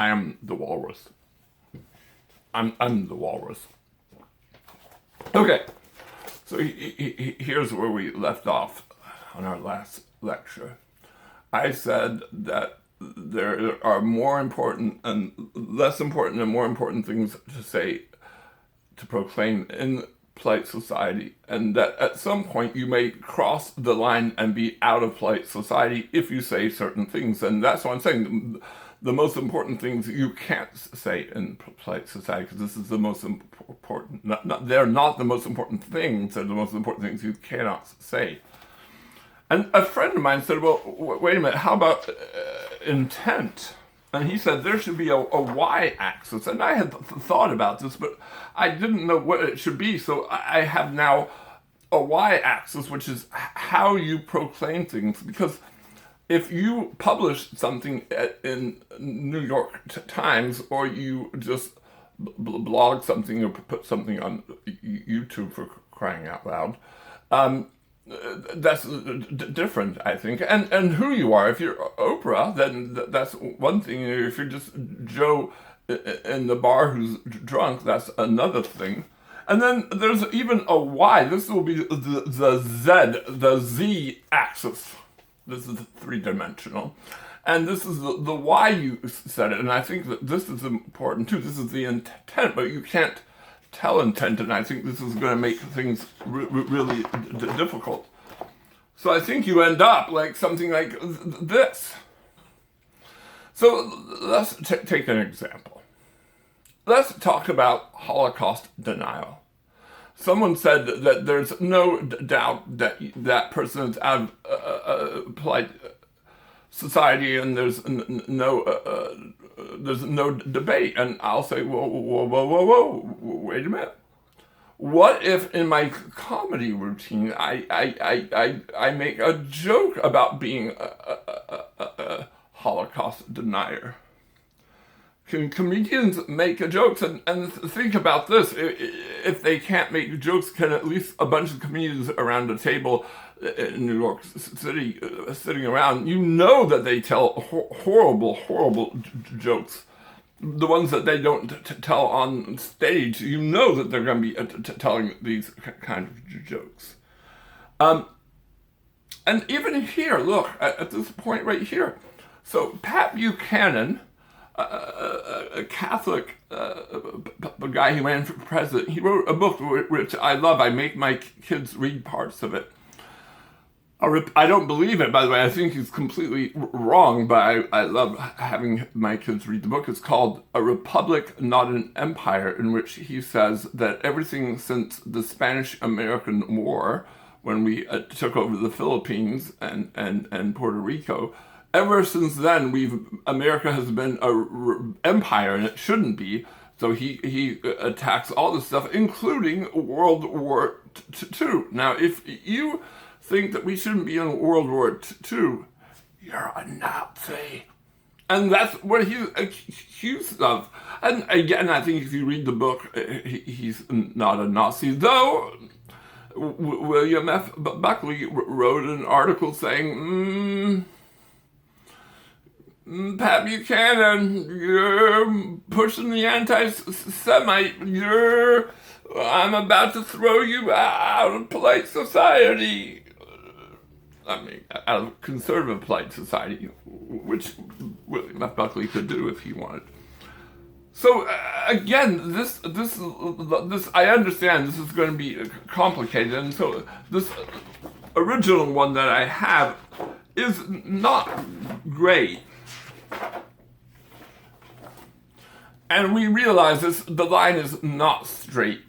I am the walrus. I'm the walrus. Okay, so here's where we left off on our last lecture. I said that there are more important and less important and more important things to say, to proclaim in polite society, and that at some point you may cross the line and be out of polite society if you say certain things. And that's what I'm saying. The most important things you can't say in polite society, because this is the most important. They're not the most important things, they're the most important things you cannot say. And a friend of mine said, well, wait a minute, how about intent? And he said there should be a y-axis. And I had thought about this, but I didn't know what it should be. So I have now a y-axis, which is how you proclaim things. Because if you publish something in New York Times, or you just blog something or put something on YouTube, for crying out loud, that's different, I think. And who you are. If you're Oprah, then that's one thing. If you're just Joe in the bar who's drunk, that's another thing. And then there's even a Y. This will be the Z axis. This is three-dimensional. And this is the why you said it. And I think that this is important too. This is the intent, but you can't tell intent. And I think this is going to make things really difficult. So I think you end up like something like this. So let's take an example. Let's talk about Holocaust denial. Someone said that there's no doubt that that person is out of polite society, and there's no debate. And I'll say, whoa, wait a minute. What if in my comedy routine I make a joke about being a Holocaust denier? Can comedians make jokes? And think about this. If they can't make jokes, can at least a bunch of comedians around a table in New York City sitting around, you know that they tell horrible jokes. The ones that they don't tell on stage, you know that they're going to be telling these kind of jokes. And even here, look, at this point right here. So Pat Buchanan, a Catholic guy who ran for president, he wrote a book which I love. I make my kids read parts of it. I don't believe it, by the way. I think he's completely wrong, but I love having my kids read the book. It's called A Republic, Not an Empire, in which he says that everything since the Spanish-American War, when we took over the Philippines and Puerto Rico, ever since then, America has been an empire, and it shouldn't be. So he attacks all this stuff, including World War II. Now, if you think that we shouldn't be in World War II, you're a Nazi. And that's what he's accused of. And again, I think if you read the book, he's not a Nazi. Though William F. Buckley wrote an article saying, Pat Buchanan, you're pushing the anti-Semite. I'm about to throw you out of polite society. I mean, out of conservative polite society, which William F. Buckley could do if he wanted. So again, this I understand this is going to be complicated, and so this original one that I have is not great. And we realize the line is not straight.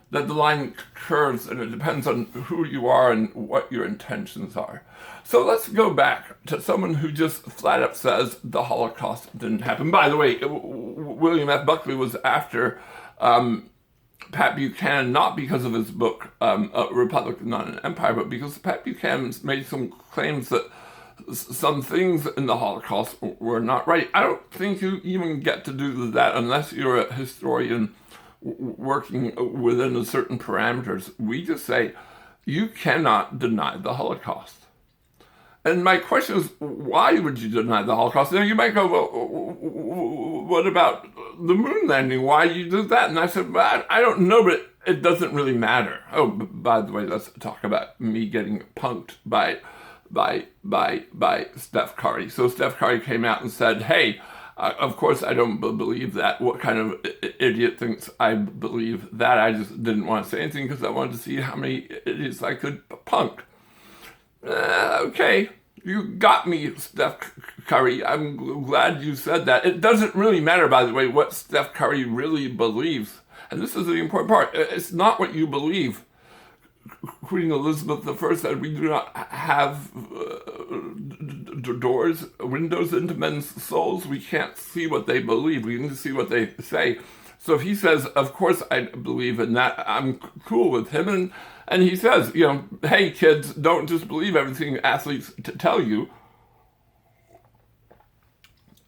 That the line curves, and it depends on who you are and what your intentions are. So let's go back to someone who just flat up says the Holocaust didn't happen. By the way, William F. Buckley was after Pat Buchanan, not because of his book, A Republic, Not an Empire, but because Pat Buchanan made some claims that some things in the Holocaust were not right. I don't think you even get to do that unless you're a historian working within a certain parameters. We just say you cannot deny the Holocaust. And my question is, why would you deny the Holocaust? Now you might go, well, what about the moon landing? Why did you do that? And I said, well, I don't know, but it doesn't really matter. Oh, by the way, let's talk about me getting punked by Steph Curry. So Steph Curry came out and said, hey, of course I don't believe that. What kind of idiot thinks I believe that? I just didn't want to say anything because I wanted to see how many idiots I could punk. Okay, you got me, Steph Curry. I'm glad you said that. It doesn't really matter, by the way, what Steph Curry really believes. And this is the important part. It's not what you believe. Queen Elizabeth I said, we do not have windows into men's souls. We can't see what they believe. We need to see what they say. So if he says, of course I believe in that, I'm cool with him. And he says, hey kids, don't just believe everything athletes tell you.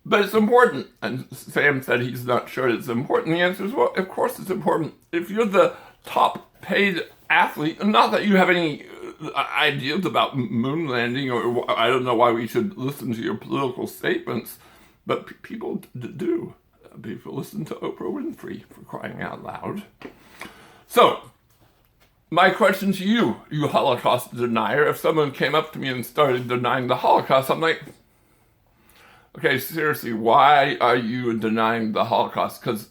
But it's important. And Sam said he's not sure it's important. The answer is, well, of course it's important. If you're the top paid athlete, not that you have any ideas about moon landing, or I don't know why we should listen to your political statements, but people do. People listen to Oprah Winfrey, for crying out loud. So, my question to you, you Holocaust denier, if someone came up to me and started denying the Holocaust, I'm like, okay, seriously, why are you denying the Holocaust? Because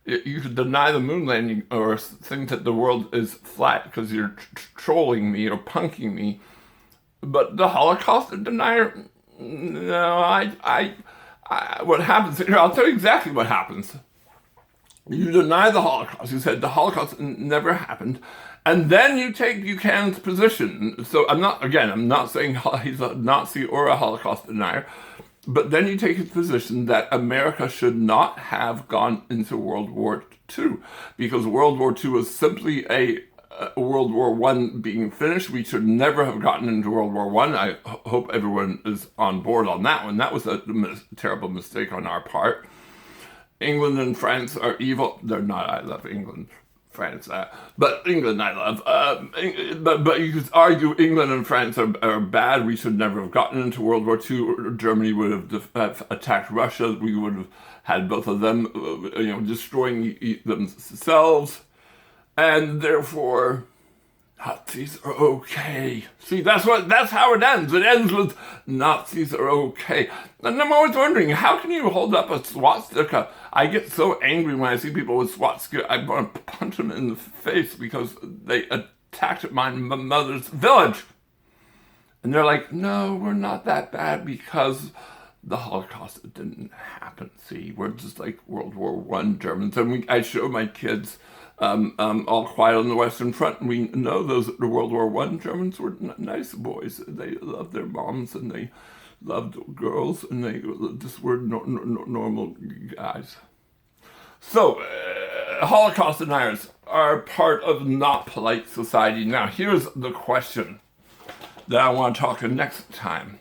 you could deny the moon landing or think that the world is flat because you're trolling me or punking me. But the Holocaust denier, no, what happens here, I'll tell you exactly what happens. You deny the Holocaust. You said the Holocaust never happened. And then you take Buchanan's position. So I'm not saying he's a Nazi or a Holocaust denier. But then you take his position that America should not have gone into World War II. Because World War II was simply a World War I being finished. We should never have gotten into World War I. I hope everyone is on board on that one. That was a terrible mistake on our part. England and France are evil. They're not. I love England, France, but England I love. But you could argue England and France are bad. We should never have gotten into World War II. Germany would have attacked Russia. We would have had both of them, destroying themselves. And therefore, Nazis are okay. See, that's how it ends. It ends with Nazis are okay. And I'm always wondering, how can you hold up a swastika? I get so angry when I see people with swastika. I want to punch them in the face because they attacked my mother's village. And they're like, no, we're not that bad because the Holocaust didn't happen. See, we're just like World War I Germans. And I show my kids All Quiet on the Western Front, and we know the World War I Germans were nice boys. They loved their moms, and they loved girls, and they just were normal guys. So, Holocaust deniers are part of not polite society. Now, here's the question that I want to talk to next time.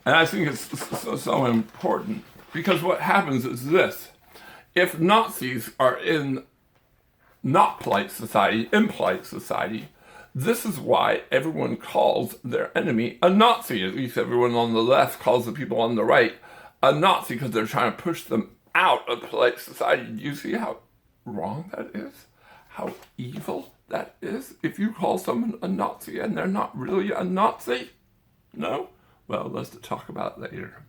And I think it's so important, because what happens is this. If Nazis are in not polite society, impolite society, this is why everyone calls their enemy a Nazi. At least everyone on the left calls the people on the right a Nazi because they're trying to push them out of polite society. Do you see how wrong that is? How evil that is? If you call someone a Nazi and they're not really a Nazi? No? Well, let's talk about it later.